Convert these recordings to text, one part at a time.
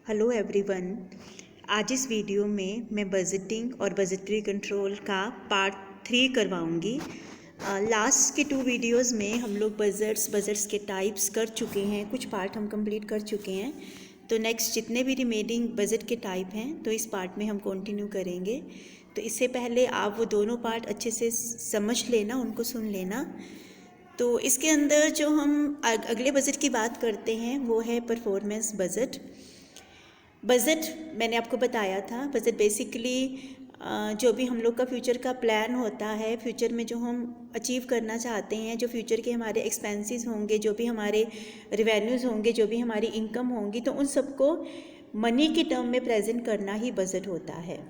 Hello everyone. आज इस video में मैं बजटिंग और बजटरी कंट्रोल का पार्ट 3 करवाऊंगी। लास्ट के 2 वीडियोस में हम लोग बजट्स के टाइप्स कर चुके हैं, कुछ पार्ट हम कंप्लीट कर चुके हैं। तो नेक्स्ट जितने भी रिमेनिंग बजट के टाइप हैं तो इस पार्ट में हम कंटिन्यू करेंगे। तो इससे पहले आप वो दोनों पार्ट अच्छे से समझ लेना, उनको सुन लेना। तो इसके अंदर जो हम अगले बजट की बात करते हैं वो है परफॉर्मेंस बजट। बजट मैंने आपको बताया था, बजट बेसिकली जो भी हम लोग का फ्यूचर का प्लान होता है, फ्यूचर में जो हम अचीव करना चाहते हैं, जो फ्यूचर के हमारे एक्सपेंसेस होंगे, जो भी हमारे रेवेन्यूज़ होंगे, जो भी हमारी इनकम होंगी, तो उन सबको मनी के टर्म में प्रेजेंट करना ही बजट होता है।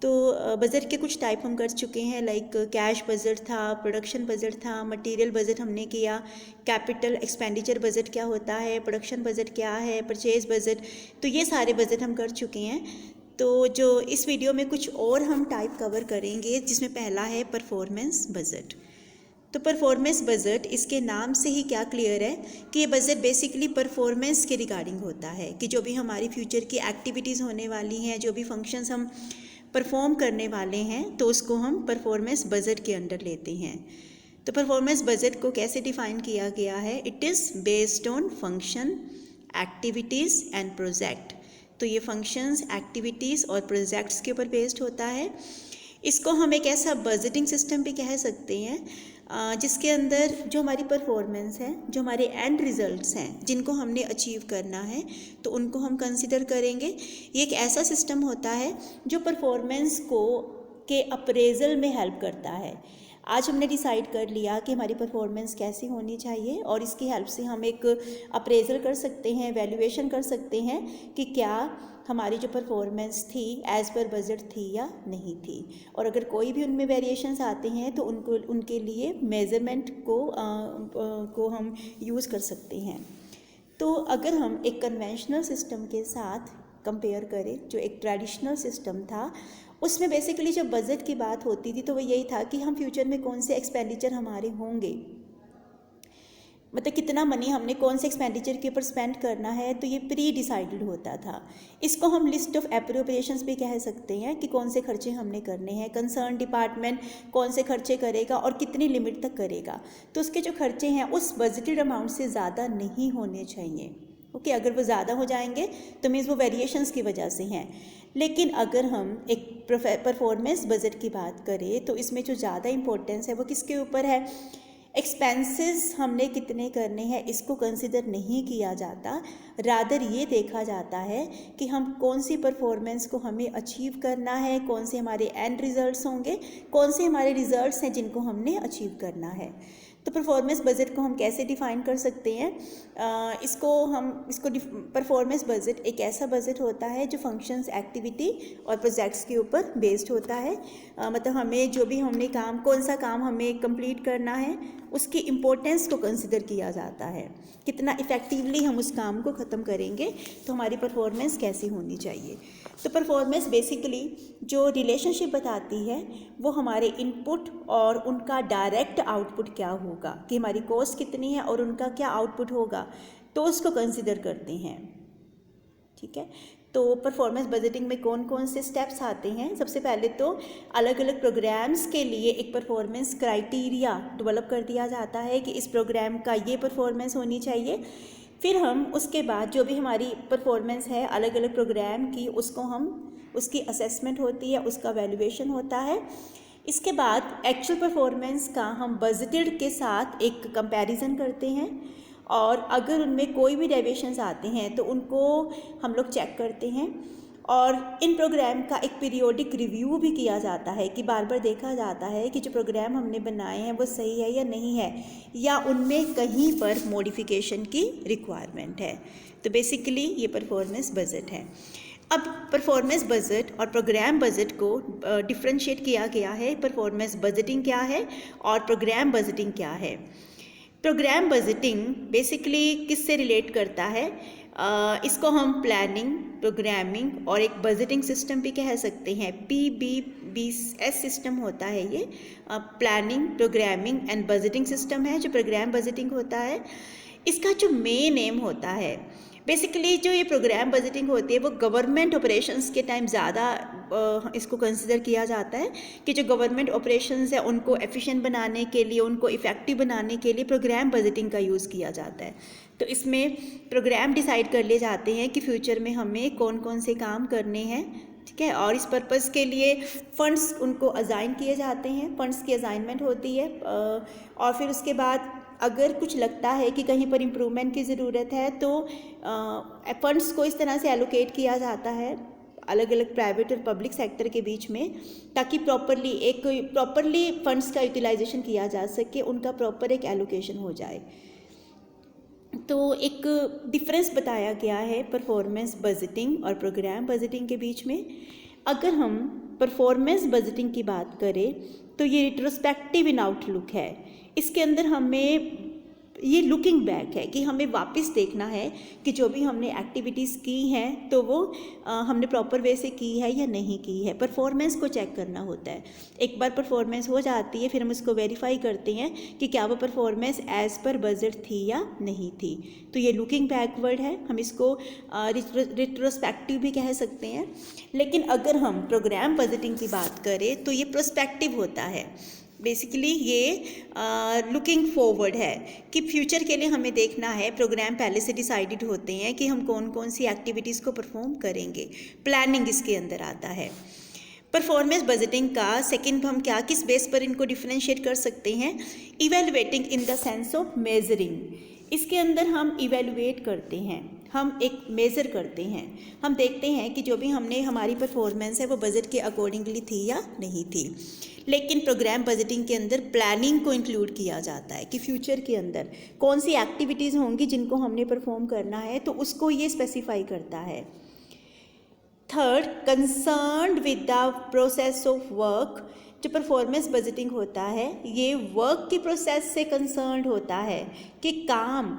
तो बजट के कुछ टाइप हम कर चुके हैं, लाइक कैश बजट था, प्रोडक्शन बजट था, मटेरियल बजट हमने किया, कैपिटल एक्सपेंडिचर बजट क्या होता है, प्रोडक्शन बजट क्या है, परचेज बजट, तो ये सारे बजट हम कर चुके हैं। तो जो इस वीडियो में कुछ और हम टाइप कवर करेंगे, जिसमें पहला है परफॉर्मेंस बजट। तो परफॉर्मेंस बजट, इसके नाम से ही क्या क्लियर है कि ये बजट बेसिकली परफॉर्मेंस के रिगार्डिंग होता है, कि जो भी हमारी फ्यूचर की एक्टिविटीज़ होने वाली हैं, जो भी फंक्शंस हम परफॉर्म करने वाले हैं, तो उसको हम परफॉर्मेंस बजट के अंडर लेते हैं। तो परफॉर्मेंस बजट को कैसे डिफाइन किया गया है? It is based on function, activities and project. तो ये फंक्शंस, एक्टिविटीज़ और प्रोजेक्ट्स के ऊपर बेस्ड होता है। इसको हम एक ऐसा बजटिंग सिस्टम भी कह सकते हैं जिसके अंदर जो हमारी परफॉर्मेंस है, जो हमारे एंड रिजल्ट्स हैं, जिनको हमने अचीव करना है, तो उनको हम कंसिडर करेंगे। ये एक ऐसा सिस्टम होता है जो परफॉर्मेंस को के अप्रेजल में हेल्प करता है। आज हमने डिसाइड कर लिया कि हमारी परफॉर्मेंस कैसी होनी चाहिए, और इसकी हेल्प से हम एक अप्रेजल कर सकते हैं, वैल्यूएशन कर सकते हैं कि क्या हमारी जो परफॉर्मेंस थी एज़ पर बजट थी या नहीं थी। और अगर कोई भी उनमें वेरिएशंस आते हैं तो उनके लिए मेज़रमेंट को हम यूज़ कर सकते हैं। तो अगर हम एक कन्वेंशनल सिस्टम के साथ कंपेयर करें, जो एक ट्रेडिशनल सिस्टम था, उसमें बेसिकली जब बजट की बात होती थी तो वो यही था कि हम फ्यूचर में कौन से एक्सपेंडिचर हमारे होंगे, मतलब कितना मनी हमने कौन से एक्सपेंडिचर के ऊपर स्पेंड करना है, तो ये प्री डिसाइडेड होता था। इसको हम लिस्ट ऑफ एप्रोप्रिएशंस भी कह सकते हैं कि कौन से खर्चे हमने करने हैं, कंसर्न डिपार्टमेंट कौन से खर्चे करेगा और कितनी लिमिट तक करेगा। तो उसके जो खर्चे हैं उस बजटेड अमाउंट से ज़्यादा नहीं होने चाहिए। ओके, अगर वो ज़्यादा हो जाएंगे तो मीन्स वो वेरिएशंस की वजह से हैं। लेकिन अगर हम एक परफॉर्मेंस बजट की बात करें तो इसमें जो ज़्यादा इंपॉर्टेंस है वो किसके ऊपर है? एक्सपेंसेस हमने कितने करने हैं इसको कंसिडर नहीं किया जाता, रादर ये देखा जाता है कि हम कौन सी परफॉर्मेंस को हमें अचीव करना है, कौन से हमारे एंड रिजल्ट्स होंगे, कौन से हमारे रिजल्ट्स हैं जिनको हमने अचीव करना है। तो परफॉर्मेंस बजट को हम कैसे डिफ़ाइन कर सकते हैं? इसको परफॉर्मेंस बजट एक ऐसा बजट होता है जो फंक्शंस, एक्टिविटी और प्रोजेक्ट्स के ऊपर बेस्ड होता है। मतलब हमें जो भी हमने काम, कौन सा काम हमें कंप्लीट करना है, उसकी इम्पोर्टेंस को कंसिडर किया जाता है। कितना इफ़ेक्टिवली हम उस काम को ख़त्म करेंगे तो हमारी परफॉर्मेंस कैसी होनी चाहिए। तो परफॉर्मेंस बेसिकली जो रिलेशनशिप बताती है वो हमारे इनपुट और उनका डायरेक्ट आउटपुट क्या होगा, कि हमारी कॉस्ट कितनी है और उनका क्या आउटपुट होगा, तो उसको कंसिडर करते हैं। ठीक है, तो परफॉर्मेंस बजटिंग में कौन कौन से स्टेप्स आते हैं? सबसे पहले तो अलग अलग प्रोग्राम्स के लिए एक परफॉर्मेंस क्राइटेरिया डेवलप कर दिया जाता है कि इस प्रोग्राम का ये परफॉर्मेंस होनी चाहिए। फिर हम उसके बाद जो भी हमारी परफॉर्मेंस है अलग अलग प्रोग्राम की, उसकी असेसमेंट होती है, उसका वैल्यूएशन होता है। इसके बाद एक्चुअल परफॉर्मेंस का हम बजटेड के साथ एक कंपैरिजन करते हैं, और अगर उनमें कोई भी डेविएशंस आते हैं तो उनको हम लोग चेक करते हैं। और इन प्रोग्राम का एक पीरियोडिक रिव्यू भी किया जाता है, कि बार बार देखा जाता है कि जो प्रोग्राम हमने बनाए हैं वो सही है या नहीं है, या उनमें कहीं पर मॉडिफिकेशन की रिक्वायरमेंट है। तो बेसिकली ये परफॉर्मेंस बजट है। अब परफॉर्मेंस बजट और प्रोग्राम बजट को डिफ्रेंशिएट किया गया है। परफॉर्मेंस बजटिंग क्या है और प्रोग्राम बजटिंग क्या है? प्रोग्राम बजटिंग बेसिकली किससे रिलेट करता है? इसको हम प्लानिंग, प्रोग्रामिंग और एक बजटिंग सिस्टम भी कह सकते हैं। PBBS सिस्टम होता है ये, planning, programming and budgeting system है जो प्रोग्राम बजटिंग होता है। इसका जो मेन एम होता है बेसिकली जो ये प्रोग्राम बजटिंग होती है वो गवर्नमेंट ऑपरेशंस के टाइम ज़्यादा इसको कंसिडर किया जाता है कि जो गवर्नमेंट ऑपरेशंस है उनको एफिशिएंट बनाने के लिए, उनको इफ़ेक्टिव बनाने के लिए प्रोग्राम बजटिंग का यूज़ किया जाता है। तो इसमें प्रोग्राम डिसाइड कर लिए जाते हैं कि फ्यूचर में हमें कौन कौन से काम करने हैं, ठीक है, और इस पर्पज़ के लिए फ़ंड्स उनको असाइन किए जाते हैं, फ़ंड्स की असाइनमेंट होती है। और फिर उसके बाद अगर कुछ लगता है कि कहीं पर इम्प्रूवमेंट की ज़रूरत है तो फ़ंड्स को इस तरह से एलोकेट किया जाता है अलग अलग प्राइवेट और पब्लिक सेक्टर के बीच में, ताकि प्रॉपरली फ़ंड्स का यूटिलाइजेशन किया जा सके, उनका प्रॉपर एक एलोकेशन हो जाए। तो एक डिफरेंस बताया गया है परफॉर्मेंस बजटिंग और प्रोग्राम बजटिंग के बीच में। अगर हम परफॉर्मेंस बजटिंग की बात करें तो ये रिट्रोस्पेक्टिव इन आउटलुक है। इसके अंदर हमें ये लुकिंग बैक है कि हमें वापस देखना है कि जो भी हमने एक्टिविटीज़ की हैं तो वो हमने प्रॉपर वे से की है या नहीं की है। परफॉर्मेंस को चेक करना होता है। एक बार परफॉर्मेंस हो जाती है फिर हम उसको वेरीफाई करते हैं कि क्या वो परफॉर्मेंस एज़ पर बजट थी या नहीं थी। तो ये लुकिंग बैकवर्ड है, हम इसको रिट्रोस्पेक्टिव भी कह सकते हैं। लेकिन अगर हम प्रोग्राम बजटिंग की बात करें तो ये प्रोस्पेक्टिव होता है। बेसिकली ये लुकिंग फॉरवर्ड है कि फ्यूचर के लिए हमें देखना है। प्रोग्राम पहले से डिसाइडेड होते हैं कि हम कौन कौन सी एक्टिविटीज़ को परफॉर्म करेंगे, प्लानिंग इसके अंदर आता है। परफॉर्मेंस बजटिंग का सेकंड हम किस बेस पर इनको डिफरेंशिएट कर सकते हैं, evaluating in the sense of measuring. इसके अंदर हम इवेलुएट करते हैं, हम एक मेज़र करते हैं, हम देखते हैं कि जो भी हमने हमारी परफॉर्मेंस है वो बजट के अकॉर्डिंगली थी या नहीं थी। लेकिन प्रोग्राम बजटिंग के अंदर प्लानिंग को इंक्लूड किया जाता है कि फ्यूचर के अंदर कौन सी एक्टिविटीज़ होंगी जिनको हमने परफॉर्म करना है, तो उसको ये स्पेसिफाई करता है। Third, concerned with the process of work. जो परफॉर्मेंस बजटिंग होता है ये वर्क की प्रोसेस से कंसर्न्ड होता है कि काम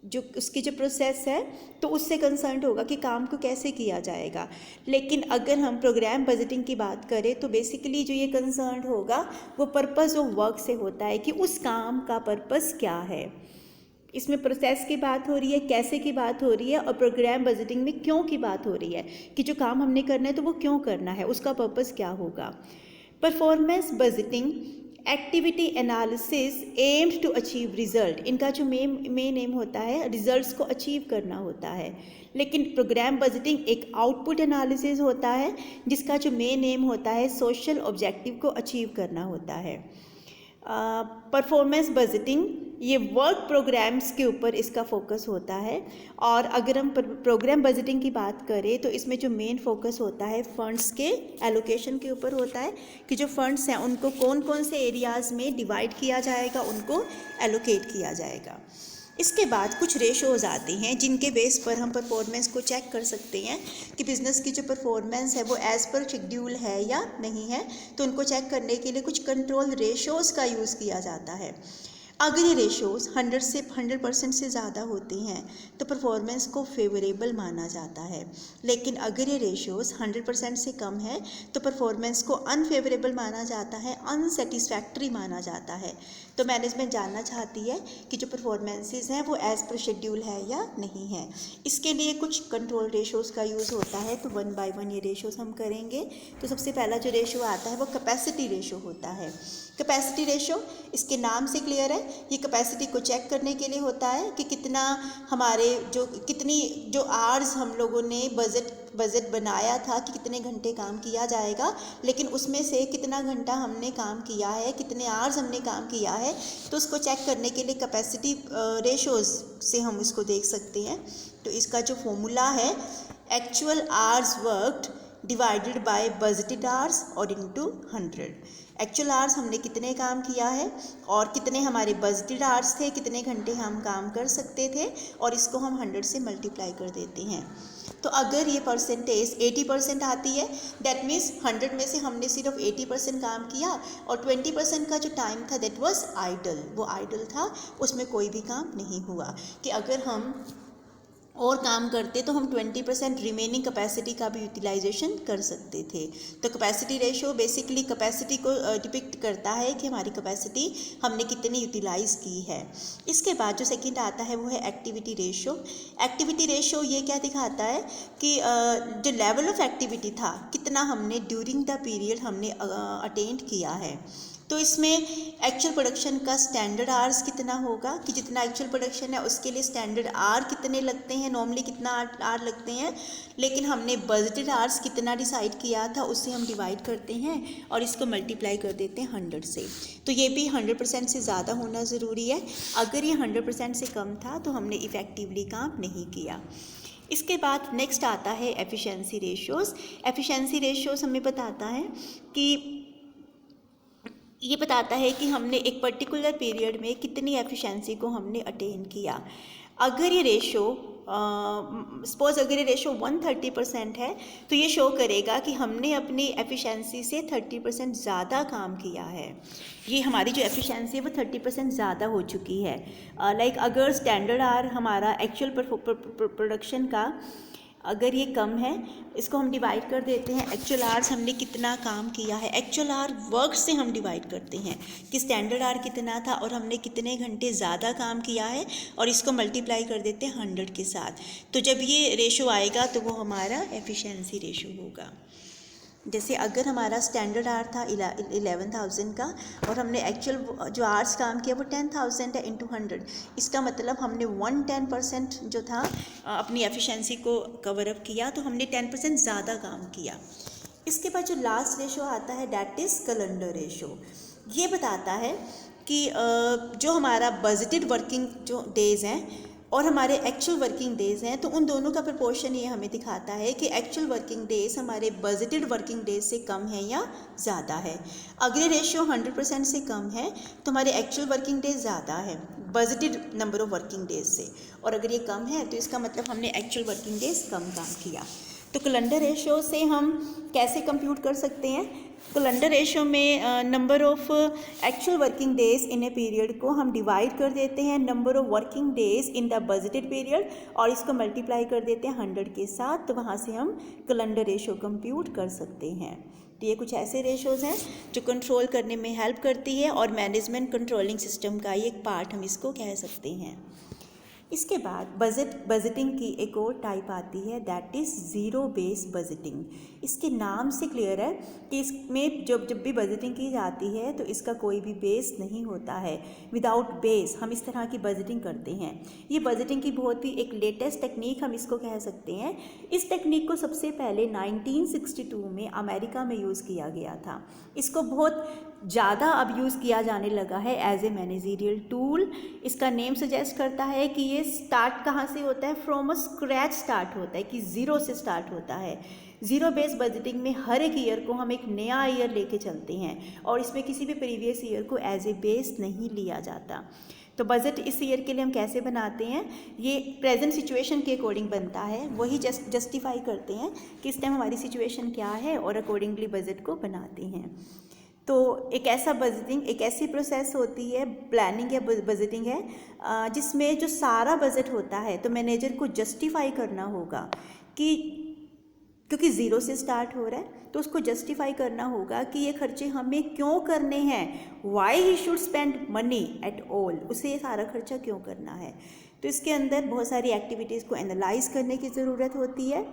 जो उसकी जो प्रोसेस है तो उससे कंसर्न्ड होगा कि काम को कैसे किया जाएगा। लेकिन अगर हम प्रोग्राम बजटिंग की बात करें तो बेसिकली जो ये कंसर्न्ड होगा वो पर्पस ऑफ वर्क से होता है कि उस काम का पर्पस क्या है। इसमें प्रोसेस की बात हो रही है, कैसे की बात हो रही है, और प्रोग्राम बजटिंग में क्यों की बात हो रही है कि जो काम हमने करना है तो वो क्यों करना है, उसका पर्पस क्या होगा। Performance budgeting activity analysis aimed to achieve result. इनका जो मेन एम होता है रिजल्ट्स को अचीव करना होता है। लेकिन प्रोग्राम बजटिंग एक आउटपुट एनालिसिस होता है जिसका जो मेन एम होता है सोशल ऑब्जेक्टिव को अचीव करना होता है। परफॉर्मेंस बजटिंग ये वर्क प्रोग्राम्स के ऊपर इसका फोकस होता है। और अगर हम प्रोग्राम बजटिंग की बात करें तो इसमें जो मेन फोकस होता है फंड्स के एलोकेशन के ऊपर होता है कि जो फंड्स हैं उनको कौन कौन से एरियाज़ में डिवाइड किया जाएगा, उनको एलोकेट किया जाएगा। इसके बाद कुछ रेशोज़ आते हैं जिनके बेस पर हम परफॉर्मेंस को चेक कर सकते हैं कि बिज़नेस की जो परफॉर्मेंस है वो एज़ पर शेड्यूल है या नहीं है। तो उनको चेक करने के लिए कुछ कंट्रोल रेशोज़ का यूज़ किया जाता है। अगर ये रेशोज़ 100% से ज़्यादा होते हैं तो परफॉर्मेंस को फेवरेबल माना जाता है। लेकिन अगर ये रेशोज़ 100% से कम है तो परफॉर्मेंस को अनफेवरेबल माना जाता है, अनसेटिस्फैक्ट्री माना जाता है। तो मैनेजमेंट जानना चाहती है कि जो परफॉर्मेंसेस हैं वो एज़ पर शेड्यूल है या नहीं है। इसके लिए कुछ कंट्रोल रेशोज़ का यूज़ होता है। तो 1 बाय 1 ये रेशोज़ हम करेंगे। तो सबसे पहला जो रेशो आता है वो कैपेसिटी रेशो होता है। कैपेसिटी रेशो इसके नाम से क्लियर है, ये कैपेसिटी को चेक करने के लिए होता है कि कितना हमारे कितनी जो आवर्स हम लोगों ने बजट बनाया था कि कितने घंटे काम किया जाएगा, लेकिन उसमें से कितना घंटा हमने काम किया है, कितने आवर्स हमने काम किया है। तो उसको चेक करने के लिए कैपेसिटी रेशोज़ से हम इसको देख सकते हैं। तो इसका जो फॉर्मूला है actual hours worked divided by budgeted hours और इनटू 100। एक्चुअल आवर्स हमने कितने काम किया है और कितने हमारे बजटेड आवर्स थे, कितने घंटे हम काम कर सकते थे, और इसको हम 100 से मल्टीप्लाई कर देते हैं। तो अगर ये परसेंटेज 80% आती है दैट मीन्स 100 में से हमने सिर्फ 80% काम किया और 20% का जो टाइम था दैट वाज आइडल, वो आइडल था, उसमें कोई भी काम नहीं हुआ। कि अगर हम और काम करते तो हम 20% रिमेनिंग कैपेसिटी का भी यूटिलाइजेशन कर सकते थे। तो कैपेसिटी रेशो बेसिकली कैपेसिटी को डिपिक्ट करता है कि हमारी कैपेसिटी हमने कितनी यूटिलाइज की है। इसके बाद जो सेकंड आता है वो है एक्टिविटी रेशो। एक्टिविटी रेशो ये क्या दिखाता है कि जो लेवल ऑफ एक्टिविटी था कितना हमने ड्यूरिंग द पीरियड हमने अटेंड किया है। तो इसमें एक्चुअल प्रोडक्शन का स्टैंडर्ड आवर्स कितना होगा कि जितना एक्चुअल प्रोडक्शन है उसके लिए स्टैंडर्ड आवर कितने लगते हैं, नॉर्मली कितना आवर लगते हैं, लेकिन हमने बजटेड आवर्स कितना डिसाइड किया था उससे हम डिवाइड करते हैं और इसको मल्टीप्लाई कर देते हैं 100 से। तो ये भी 100% से ज़्यादा होना ज़रूरी है। अगर ये 100% से कम था तो हमने इफ़ेक्टिवली काम नहीं किया। इसके बाद नेक्स्ट आता है एफिशिएंसी रेशियोज़। एफिशिएंसी रेशियोज़ हमें बताता है कि ये बताता है कि हमने एक पर्टिकुलर पीरियड में कितनी एफिशिएंसी को हमने अटेन किया। अगर ये रेशो सपोज अगर ये रेशो 130% है तो ये शो करेगा कि हमने अपनी एफिशिएंसी से 30% ज़्यादा काम किया है। ये हमारी जो एफिशिएंसी है वो 30% ज़्यादा हो चुकी है। लाइक अगर स्टैंडर्ड आर हमारा एक्चुअल प्रोडक्शन का अगर ये कम है, इसको हम डिवाइड कर देते हैं एक्चुअल आवर्स हमने कितना काम किया है, एक्चुअल आवर वर्क से हम डिवाइड करते हैं कि स्टैंडर्ड आवर कितना था और हमने कितने घंटे ज़्यादा काम किया है और इसको मल्टीप्लाई कर देते हैं 100 के साथ। तो जब ये रेशो आएगा तो वो हमारा एफिशिएंसी रेशो होगा। जैसे अगर हमारा स्टैंडर्ड आवर था 11,000 का और हमने एक्चुअल जो आवर्स काम किया वो 10,000 है इंटू 100, इसका मतलब हमने 110% जो था अपनी एफिशिएंसी को कवर अप किया, तो हमने 10% ज़्यादा काम किया। इसके बाद जो लास्ट रेशो आता है दैट इज़ कैलेंडर रेशो। ये बताता है कि जो हमारा बजटेड वर्किंग जो डेज़ हैं और हमारे एक्चुअल वर्किंग डेज़ हैं तो उन दोनों का प्रपोर्शन ये हमें दिखाता है कि एक्चुअल वर्किंग डेज़ हमारे बजटेड वर्किंग डेज से कम है या ज़्यादा है। अगर रेशियो 100% से कम है तो हमारे एक्चुअल वर्किंग डेज ज़्यादा है budgeted number of working days से, और अगर ये कम है तो इसका मतलब हमने एक्चुअल वर्किंग डेज कम काम किया। तो कैलेंडर रेशियो से हम कैसे कंप्यूट कर सकते हैं? कैलेंडर रेशियो में number of actual working days in a period को हम डिवाइड कर देते हैं number of working days in the budgeted period और इसको मल्टीप्लाई कर देते हैं 100 के साथ, तो वहाँ से हम कैलेंडर रेशियो कंप्यूट कर सकते हैं। तो ये कुछ ऐसे रेशोज़ हैं जो कंट्रोल करने में हेल्प करती है और मैनेजमेंट कंट्रोलिंग सिस्टम का एक पार्ट हम इसको कह सकते हैं। इसके बाद बजटिंग की एक और टाइप आती है that is zero base budgeting. इसके नाम से क्लियर है कि इसमें जब भी बजटिंग की जाती है तो इसका कोई भी बेस नहीं होता है। विदाउट बेस हम इस तरह की बजटिंग करते हैं। ये बजटिंग की बहुत ही एक लेटेस्ट टेक्निक हम इसको कह सकते हैं। इस टेक्निक को सबसे पहले 1962 में अमेरिका में यूज़ किया गया था। इसको बहुत ज़्यादा अब यूज़ किया जाने लगा है एज ए मैनेजरियल टूल। इसका नेम सजेस्ट करता है कि ये स्टार्ट कहाँ से होता है, फ्रॉम अ स्क्रैच स्टार्ट होता है, कि ज़ीरो से स्टार्ट होता है। ज़ीरो बेस बजटिंग में हर एक ईयर को हम एक नया ईयर लेके चलते हैं और इसमें किसी भी प्रीवियस ईयर को एज ए बेस नहीं लिया जाता। तो बजट इस ईयर के लिए हम कैसे बनाते हैं, ये प्रेजेंट सिचुएशन के अकॉर्डिंग बनता है। वही जस्टिफाई करते हैं कि इस टाइम हमारी सिचुएशन क्या है और अकॉर्डिंगली बजट को बनाते हैं। तो एक ऐसा बजटिंग, एक ऐसी प्रोसेस होती है, प्लानिंग या बजटिंग है जिसमें जो सारा बजट होता है तो मैनेजर को जस्टिफाई करना होगा कि क्योंकि ज़ीरो से स्टार्ट हो रहा है तो उसको जस्टिफाई करना होगा कि ये खर्चे हमें क्यों करने हैं, why he should spend money at all, उसे ये सारा खर्चा क्यों करना है। तो इसके अंदर बहुत सारी एक्टिविटीज़ को एनालाइज करने की ज़रूरत होती है,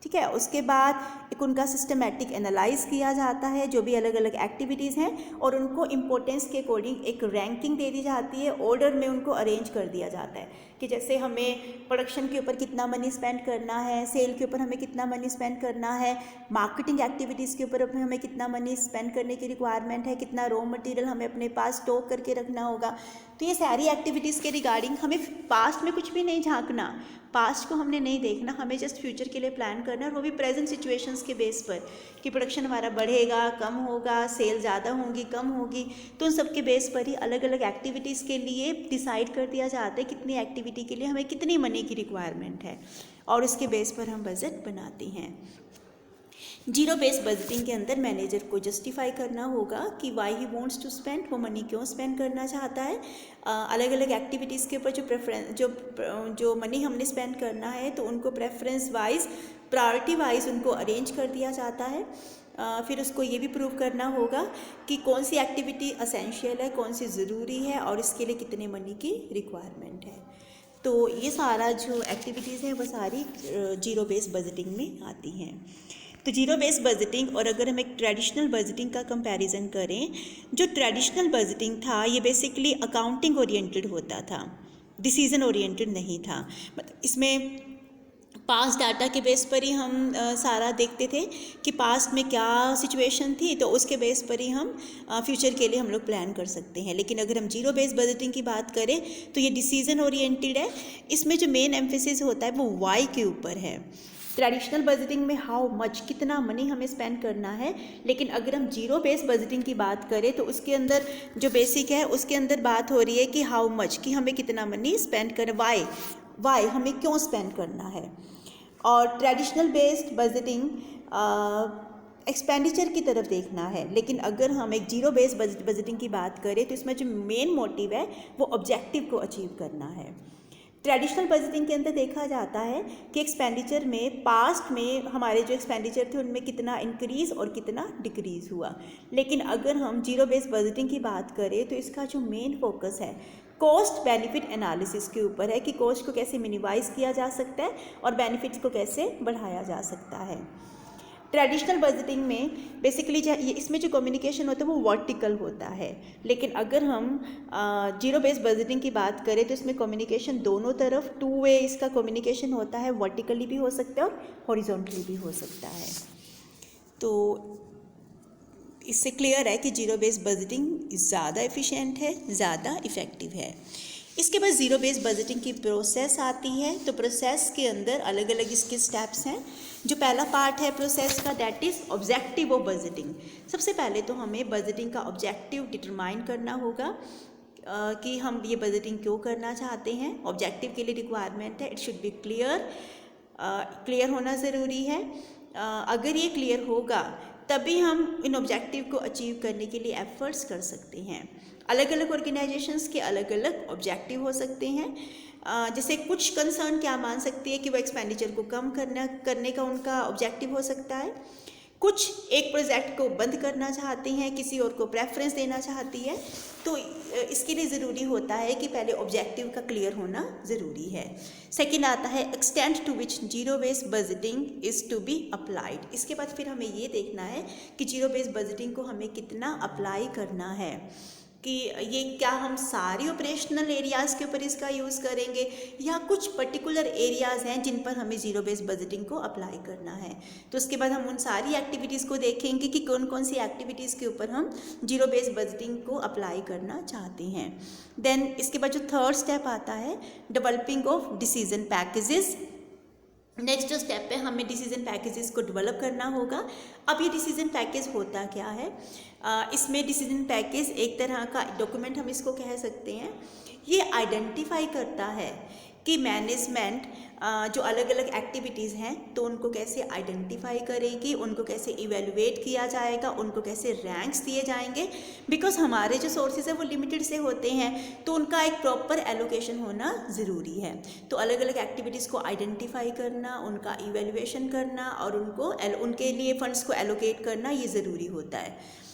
ठीक है। उसके बाद एक उनका सिस्टमेटिक एनालाइज किया जाता है जो भी अलग अलग एक्टिविटीज़ हैं और उनको इम्पोर्टेंस के अकॉर्डिंग एक रैंकिंग दे दी जाती है, ऑर्डर में उनको अरेंज कर दिया जाता है कि जैसे हमें प्रोडक्शन के ऊपर कितना मनी स्पेंड करना है, सेल के ऊपर हमें कितना मनी स्पेंड करना है, मार्केटिंग एक्टिविटीज़ के ऊपर हमें कितना मनी स्पेंड करने की रिक्वायरमेंट है, कितना रॉ मटेरियल हमें अपने पास स्टॉक करके रखना होगा। तो ये सारी एक्टिविटीज़ के रिगार्डिंग हमें पास्ट में कुछ भी नहीं झांकना, पास्ट को हमने नहीं देखना, हमें जस्ट फ्यूचर के लिए प्लान करना है और वो भी प्रेजेंट सिचुएशंस के बेस पर कि प्रोडक्शन हमारा बढ़ेगा, कम होगा, सेल ज़्यादा होंगी, कम होगी। तो उन सब के बेस पर ही अलग अलग एक्टिविटीज़ के लिए डिसाइड कर दिया जाता है कितनी एक्टिविटी के लिए हमें कितनी मनी की रिक्वायरमेंट है और उसके बेस पर हम बजट बनाते हैं। जीरो बेस्ड बजटिंग के अंदर मैनेजर को जस्टिफाई करना होगा कि why he wants to spend, वो मनी क्यों स्पेंड करना चाहता है। अलग अलग एक्टिविटीज़ के ऊपर जो मनी हमने स्पेंड करना है तो उनको प्रेफरेंस वाइज, प्रायोरिटी वाइज उनको अरेंज कर दिया जाता है। फिर उसको ये भी प्रूव करना होगा कि कौन सी एक्टिविटी असेंशियल है, कौन सी ज़रूरी है और इसके लिए कितने मनी की रिक्वायरमेंट है। तो ये सारा जो एक्टिविटीज़ हैं वो सारी जीरो बेस्ड बजटिंग में आती हैं। तो जीरो बेस्ड बजटिंग और अगर हम एक ट्रेडिशनल बजटिंग का कंपैरिजन करें, जो ट्रेडिशनल बजटिंग था ये बेसिकली अकाउंटिंग ओरिएंटेड होता था, डिसीजन ओरिएंटेड नहीं था। मतलब इसमें पास्ट डाटा के बेस पर ही हम सारा देखते थे कि पास्ट में क्या सिचुएशन थी, तो उसके बेस पर ही हम फ्यूचर के लिए हम लोग प्लान कर सकते हैं। लेकिन अगर हम जीरो बेस्ड बजटिंग की बात करें तो ये डिसीजन ओरिएंटेड है। इसमें जो मेन एम्फेसिस होता है वो वाई के ऊपर है। ट्रेडिशनल बजटिंग में हाउ मच, कितना मनी हमें स्पेंड करना है, लेकिन अगर हम जीरो बेस्ड बजटिंग की बात करें तो उसके अंदर जो बेसिक है उसके अंदर बात हो रही है कि हाउ मच, कि हमें कितना मनी स्पेंड करना, वाई हमें क्यों स्पेंड करना है। और ट्रेडिशनल बेस्ड बजटिंग एक्सपेंडिचर की तरफ देखना है, लेकिन अगर हम एक जीरो बेस्ड बजटिंग की बात करें तो इसमें जो मेन मोटिव है वो ऑब्जेक्टिव को अचीव करना है। ट्रेडिशनल बजटिंग के अंदर देखा जाता है कि एक्सपेंडिचर में पास्ट में हमारे जो एक्सपेंडिचर थे उनमें कितना इंक्रीज़ और कितना डिक्रीज़ हुआ। लेकिन अगर हम जीरो बेस्ड बजटिंग की बात करें तो इसका जो मेन फोकस है कॉस्ट बेनिफिट एनालिसिस के ऊपर है कि कॉस्ट को कैसे मिनिमाइज़ किया जा सकता है और बेनिफिट्स को कैसे बढ़ाया जा सकता है। ट्रेडिशनल बजटिंग में बेसिकली इसमें जो कम्युनिकेशन होता है वो वर्टिकल होता है, लेकिन अगर हम जीरो बेस्ड बजटिंग की बात करें तो इसमें कम्युनिकेशन दोनों तरफ टू वे इसका कम्युनिकेशन होता है, वर्टिकली भी हो सकता है और हॉरिजॉन्टली भी हो सकता है। तो इससे क्लियर है कि जीरो बेस्ड बजटिंग ज़्यादा एफिशिएंट है, ज़्यादा इफ़ेक्टिव है। इसके बाद ज़ीरो बेस्ड बजटिंग की प्रोसेस आती है। तो प्रोसेस के अंदर अलग अलग इसके स्टेप्स हैं। जो पहला पार्ट है प्रोसेस का, that is objective of budgeting. सबसे पहले तो हमें बजटिंग का ऑब्जेक्टिव डिटरमाइन करना होगा कि हम ये बजटिंग क्यों करना चाहते हैं। ऑब्जेक्टिव के लिए रिक्वायरमेंट है इट शुड बी क्लियर होना ज़रूरी है। अगर ये क्लियर होगा तभी हम इन ऑब्जेक्टिव को अचीव करने के लिए एफर्ट्स कर सकते हैं। अलग अलग ऑर्गेनाइजेशंस के अलग अलग ऑब्जेक्टिव हो सकते हैं। जैसे कुछ कंसर्न क्या मान सकती है कि वो एक्सपेंडिचर को कम करने का उनका ऑब्जेक्टिव हो सकता है। कुछ एक प्रोजेक्ट को बंद करना चाहते हैं, किसी और को प्रेफरेंस देना चाहती है। तो इसके लिए ज़रूरी होता है कि पहले ऑब्जेक्टिव का क्लियर होना ज़रूरी है। सेकंड आता है extent to which zero based budgeting is to be applied. इसके बाद फिर हमें ये देखना है कि जीरो बेस्ड बजटिंग को हमें कितना अप्लाई करना है, कि ये क्या हम सारी ऑपरेशनल एरियाज़ के ऊपर इसका यूज़ करेंगे या कुछ पर्टिकुलर एरियाज़ हैं जिन पर हमें ज़ीरो बेस्ड बजटिंग को अप्लाई करना है। तो उसके बाद हम उन सारी एक्टिविटीज़ को देखेंगे कि कौन कौन सी एक्टिविटीज़ के ऊपर हम ज़ीरो बेस्ड बजटिंग को अप्लाई करना चाहते हैं। देन इसके बाद जो थर्ड स्टेप आता है developing of decision packages. Next जो स्टेप है हमें डिसीजन पैकेजेस को डेवलप करना होगा। अब ये डिसीजन पैकेज होता क्या है, इसमें डिसीजन पैकेज एक तरह का डॉक्यूमेंट हम इसको कह सकते हैं। ये आइडेंटिफाई करता है कि मैनेजमेंट जो अलग अलग एक्टिविटीज़ हैं तो उनको कैसे आइडेंटिफाई करेगी, उनको कैसे इवेलुएट किया जाएगा, उनको कैसे रैंक्स दिए जाएंगे। बिकॉज हमारे जो सोर्सेज है वो लिमिटेड से होते हैं तो उनका एक प्रॉपर एलोकेशन होना ज़रूरी है। तो अलग अलग एक्टिविटीज़ को आइडेंटिफाई करना, उनका इवेलुएशन करना और उनके लिए फंड्स को एलोकेट करना ये ज़रूरी होता है।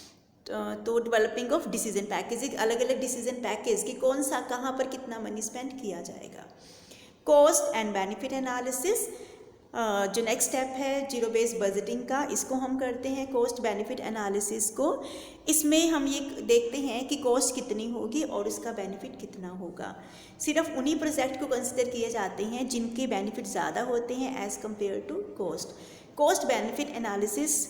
तो डेवलपिंग ऑफ डिसीजन पैकेज, अलग अलग डिसीजन पैकेज कि कौन सा कहाँ पर कितना मनी स्पेंड किया जाएगा। कॉस्ट एंड बेनिफिट एनालिसिस जो नेक्स्ट स्टेप है जीरो बेस्ड बजटिंग का, इसको हम करते हैं कॉस्ट बेनिफिट एनालिसिस को। इसमें हम ये देखते हैं कि कॉस्ट कितनी होगी और उसका बेनिफिट कितना होगा। सिर्फ उन्हीं प्रोजेक्ट को कंसिडर किए जाते हैं जिनके बेनिफिट ज़्यादा होते हैं as compared to cost. Cost benefit analysis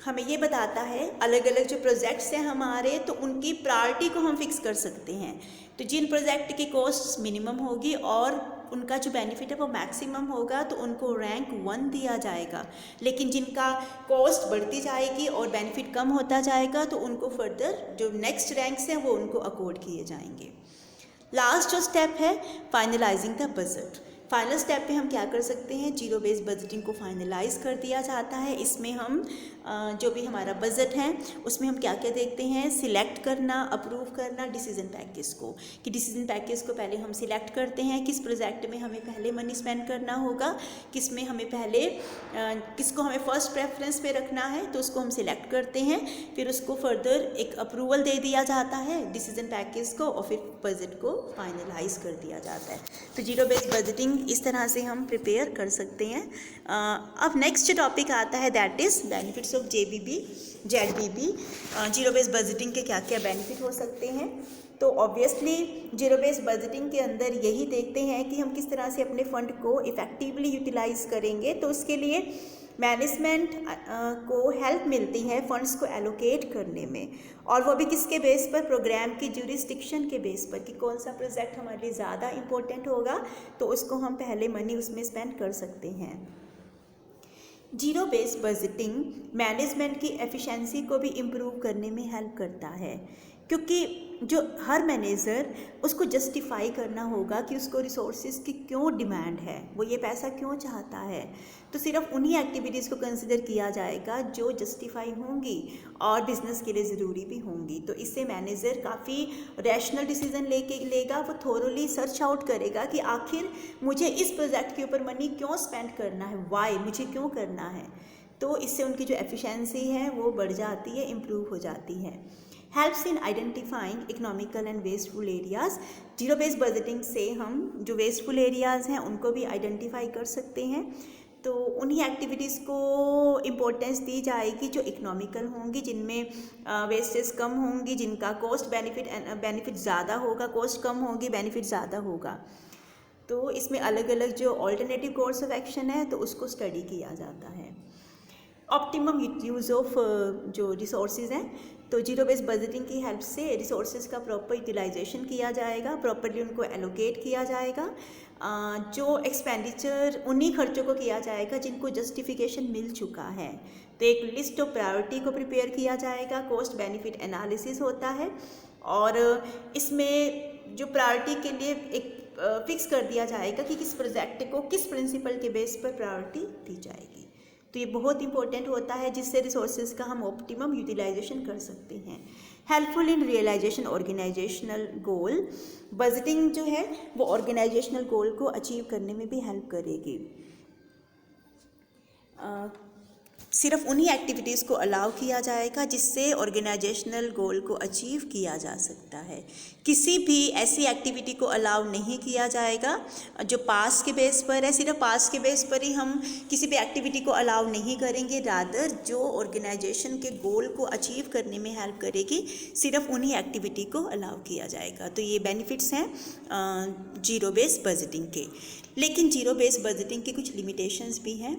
हमें ये बताता है अलग अलग जो प्रोजेक्ट्स हैं हमारे तो उनकी प्रायोरिटी को हम फिक्स कर सकते हैं। तो जिन प्रोजेक्ट की कॉस्ट मिनिमम होगी और उनका जो बेनिफिट है वो मैक्सिमम होगा तो उनको रैंक 1 दिया जाएगा। लेकिन जिनका कॉस्ट बढ़ती जाएगी और बेनिफिट कम होता जाएगा तो उनको फर्दर जो नेक्स्ट रैंक्स हैं वो उनको अकॉर्ड किए जाएंगे। लास्ट जो स्टेप है finalising the budget, final step पे हम क्या कर सकते हैं, जीरो बेस्ड बजटिंग को फाइनलाइज कर दिया जाता है। इसमें हम जो भी हमारा बजट है उसमें हम क्या क्या देखते हैं, सिलेक्ट करना, अप्रूव करना डिसीजन पैकेज को, कि डिसीजन पैकेज को पहले हम सिलेक्ट करते हैं, किस प्रोजेक्ट में हमें पहले मनी स्पेंड करना होगा, किस में हमें पहले किसको हमें फर्स्ट प्रेफरेंस पे रखना है, तो उसको हम सिलेक्ट करते हैं। फिर उसको फर्दर एक अप्रूवल दे दिया जाता है डिसीजन पैकेज को, और फिर बजट को फाइनलाइज कर दिया जाता है। तो जीरो बेस्ड बजटिंग इस तरह से हम प्रिपेयर कर सकते हैं। अब नेक्स्ट टॉपिक आता है that is benefits of ZBB. Zero based budgeting के क्या क्या बेनिफिट हो सकते हैं। तो ऑब्वियसली जीरो बेस्ड बजटिंग के अंदर यही देखते हैं कि हम किस तरह से अपने फंड को इफ़ेक्टिवली यूटिलाइज करेंगे। तो उसके लिए मैनेजमेंट को हेल्प मिलती है फंड्स को एलोकेट करने में, और वो भी किसके बेस पर, प्रोग्राम की ज्यूरिसडिक्शन के बेस पर, कि कौन सा प्रोजेक्ट हमारे लिए ज़्यादा इम्पोर्टेंट होगा तो उसको हम पहले मनी उसमें स्पेंड कर सकते हैं। जीरो बेस्ड बजटिंग मैनेजमेंट की एफिशिएंसी को भी इम्प्रूव करने में हेल्प करता है, क्योंकि जो हर मैनेजर उसको जस्टिफाई करना होगा कि उसको रिसोर्सेज की क्यों डिमांड है, वो ये पैसा क्यों चाहता है। तो सिर्फ उन्हीं एक्टिविटीज़ को कंसिडर किया जाएगा जो जस्टिफाई होंगी और बिजनेस के लिए ज़रूरी भी होंगी। तो इससे मैनेजर काफ़ी रैशनल डिसीजन लेगा, वो थोरोली सर्च आउट करेगा कि आखिर मुझे इस प्रोजेक्ट के ऊपर मनी क्यों स्पेंड करना है, वाई, मुझे क्यों करना है। तो इससे उनकी जो एफिशिएंसी है वो बढ़ जाती है, इम्प्रूव हो जाती है। Helps in identifying economical and wasteful areas. Zero based budgeting से हम जो वेस्टफुल एरियाज़ हैं उनको भी आइडेंटिफाई कर सकते हैं। तो उन्हीं एक्टिविटीज़ को इम्पोर्टेंस दी जाएगी जो इकोनॉमिकल होंगी, जिनमें वेस्टेज कम होंगी, जिनका कॉस्ट बेनिफिट ज़्यादा होगा, कॉस्ट कम होगी, बेनिफिट ज़्यादा होगा। तो इसमें अलग अलग जो ऑल्टरनेटिव कोर्स ऑफ एक्शन है तो उसको स्टडी किया जाता है। ऑप्टिमम यूज़ ऑफ जो रिसोर्सेज हैं, तो जीरो बेस्ड बजटिंग की हेल्प से रिसोर्सेज का प्रॉपर यूटिलाइजेशन किया जाएगा, प्रॉपरली उनको एलोकेट किया जाएगा। जो एक्सपेंडिचर उन्हीं खर्चों को किया जाएगा जिनको जस्टिफिकेशन मिल चुका है। तो एक लिस्ट ऑफ प्रायोरिटी को प्रिपेयर किया जाएगा, कॉस्ट बेनिफिट एनालिसिस होता है, और इसमें जो प्रायोरिटी के लिए एक फिक्स कर दिया जाएगा कि किस प्रोजेक्ट को किस प्रिंसिपल के बेस पर प्रायोरिटी दी जाएगी। तो ये बहुत इंपॉर्टेंट होता है, जिससे रिसोर्सेज का हम ऑप्टिमम यूटिलाइजेशन कर सकते हैं। Helpful in realisation organisational goal. Budgeting जो है वो ऑर्गेनाइजेशनल गोल को अचीव करने में भी हेल्प करेगी। सिर्फ उन्हीं एक्टिविटीज़ को अलाउ किया जाएगा जिससे ऑर्गेनाइजेशनल गोल को अचीव किया जा सकता है। किसी भी ऐसी एक्टिविटी को अलाउ नहीं किया जाएगा जो पास के बेस पर है। सिर्फ पास के बेस पर ही हम किसी भी एक्टिविटी को अलाउ नहीं करेंगे, रादर जो ऑर्गेनाइजेशन के गोल को अचीव करने में हेल्प करेगी, सिर्फ उन्हीं एक्टिविटी को अलाउ किया जाएगा। तो ये बेनिफिट्स हैं जीरो बेस्ड बजटिंग के। लेकिन जीरो बेस्ड बजटिंग के कुछ लिमिटेशंस भी हैं।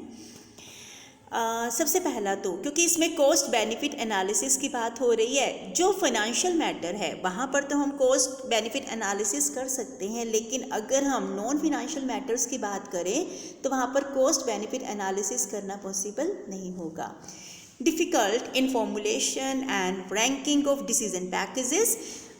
सबसे पहला तो क्योंकि इसमें कॉस्ट बेनिफिट एनालिसिस की बात हो रही है, जो फाइनेंशियल मैटर है वहाँ पर तो हम कॉस्ट बेनिफिट एनालिसिस कर सकते हैं, लेकिन अगर हम नॉन फाइनेंशियल मैटर्स की बात करें तो वहाँ पर कॉस्ट बेनिफिट एनालिसिस करना पॉसिबल नहीं होगा। Difficult in formulation and ranking of decision packages.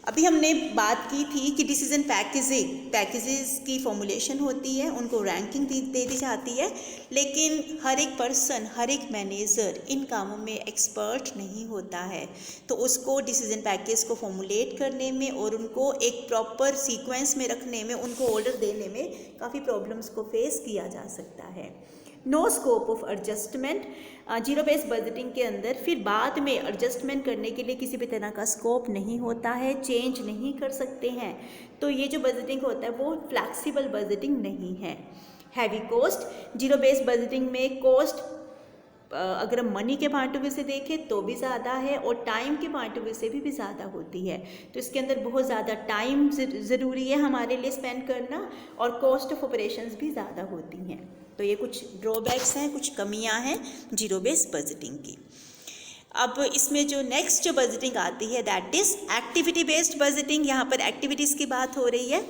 अभी हमने बात की थी कि डिसीजन पैकेजेस की फॉर्मुलेशन होती है, उनको रैंकिंग दे दी जाती है, लेकिन हर एक पर्सन, हर एक मैनेजर इन कामों में एक्सपर्ट नहीं होता है। तो उसको डिसीजन पैकेज को फॉर्मुलेट करने में और उनको एक प्रॉपर सीक्वेंस में रखने में, उनको ऑर्डर देने में काफ़ी प्रॉब्लम्स को फेस किया जा सकता है। No scope of adjustment. Zero based budgeting के अंदर फिर बाद में एडजस्टमेंट करने के लिए किसी भी तरह का स्कोप नहीं होता है, चेंज नहीं कर सकते हैं। तो ये जो बजटिंग होता है वो फ्लैक्सिबल बजटिंग नहीं है। Heavy cost. Zero based budgeting में कॉस्ट अगर हम मनी के पॉइंट ऑफ व्यू से देखें तो भी ज़्यादा है, और टाइम के पॉइंट ऑफ व्यू से भी ज़्यादा होती है। तो इसके अंदर बहुत ज़्यादा टाइम ज़रूरी है हमारे लिए स्पेंड करना, और कॉस्ट ऑफ ऑपरेशंस भी ज़्यादा होती हैं। तो ये कुछ ड्रॉबैक्स हैं, कुछ कमियां हैं जीरो बेस्ड बजटिंग की। अब इसमें जो नेक्स्ट जो बजटिंग आती है that is activity based budgeting. यहाँ पर एक्टिविटीज़ की बात हो रही है।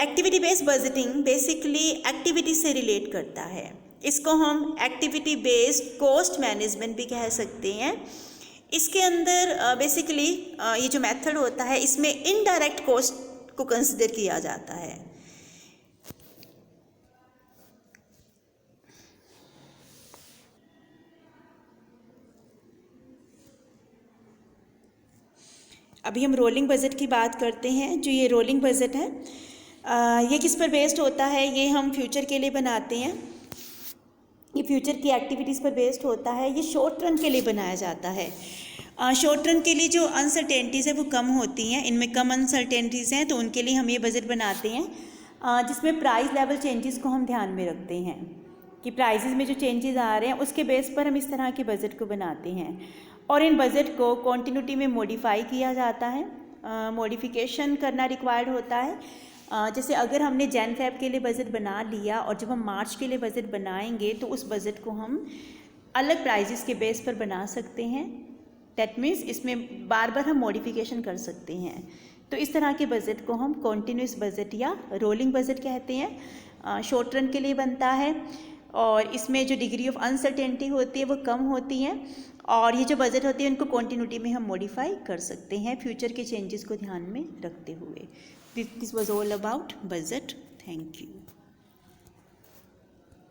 Activity based budgeting basically activity से रिलेट करता है। इसको हम एक्टिविटी बेस्ड कॉस्ट मैनेजमेंट भी कह सकते हैं। इसके अंदर बेसिकली ये जो मेथड होता है इसमें इनडायरेक्ट कॉस्ट को कंसिडर किया जाता है। अभी हम रोलिंग बजट की बात करते हैं। जो ये रोलिंग बजट है ये किस पर बेस्ड होता है? ये हम फ्यूचर के लिए बनाते हैं, ये फ्यूचर की एक्टिविटीज़ पर बेस्ड होता है। ये शॉर्ट रन के लिए बनाया जाता है। शॉर्ट रन के लिए जो अनसर्टेनिटीज़ है वो कम होती हैं, इनमें कम अनसर्टेनिटीज़ हैं, तो उनके लिए हम ये बजट बनाते हैं जिसमें प्राइस लेवल चेंजेस को हम ध्यान में रखते हैं कि प्राइसेस में जो चेंजेस आ रहे हैं उसके बेस पर हम इस तरह के बजट को बनाते हैं। और इन बजट को कॉन्टिन्यूटी में मॉडिफाई किया जाता है, मॉडिफिकेशन करना रिक्वायर्ड होता है। जैसे अगर हमने जैन फेब के लिए बजट बना लिया और जब हम मार्च के लिए बजट बनाएंगे तो उस बजट को हम अलग प्राइजेस के बेस पर बना सकते हैं। दैट मीन्स इसमें बार बार हम मॉडिफिकेशन कर सकते हैं। तो इस तरह के बजट को हम कॉन्टिन्यूस बजट या रोलिंग बजट कहते हैं। शॉर्ट रन के लिए बनता है और इसमें जो डिग्री ऑफ अनसर्टेनिटी होती है वो कम होती हैं, और ये जो बजट होती है उनको कॉन्टिन्यूटी में हम मॉडिफाई कर सकते हैं फ्यूचर के चेंजेस को ध्यान में रखते हुए। This was all about budget. Thank you.